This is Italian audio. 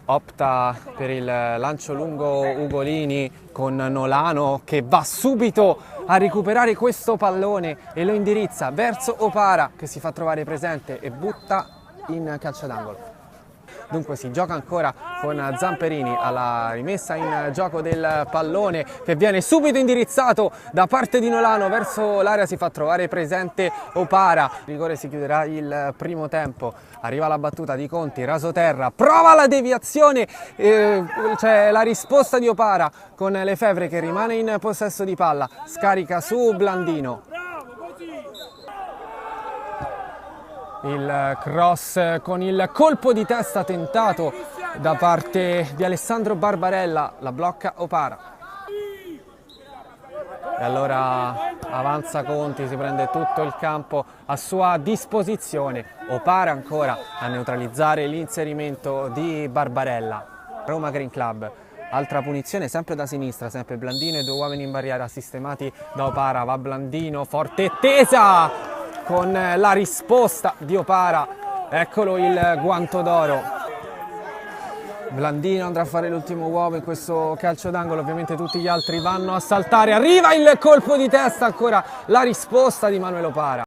opta per il lancio lungo Ugolini con Nolano che va subito a recuperare questo pallone e lo indirizza verso Opara, che si fa trovare presente e butta in calcio d'angolo. Dunque si gioca ancora con Zamperini alla rimessa in gioco del pallone che viene subito indirizzato da parte di Nolano verso l'area, si fa trovare presente Opara. Il rigore si chiuderà il primo tempo, arriva la battuta di Conti, rasoterra, prova la deviazione, c'è la risposta di Opara con Lefebvre che rimane in possesso di palla, scarica su Blandino. Il cross con il colpo di testa tentato da parte di Alessandro Barbarella, la blocca Opara. E allora avanza Conti, si prende tutto il campo a sua disposizione. Opara ancora a neutralizzare l'inserimento di Barbarella. Roma Green Club. Altra punizione sempre da sinistra, sempre Blandino e due uomini in barriera sistemati da Opara. Va Blandino, forte e tesa! Con la risposta di Opara, eccolo il guanto d'oro. Blandino andrà a fare l'ultimo uomo in questo calcio d'angolo, ovviamente tutti gli altri vanno a saltare, arriva il colpo di testa, ancora la risposta di Manuel Opara.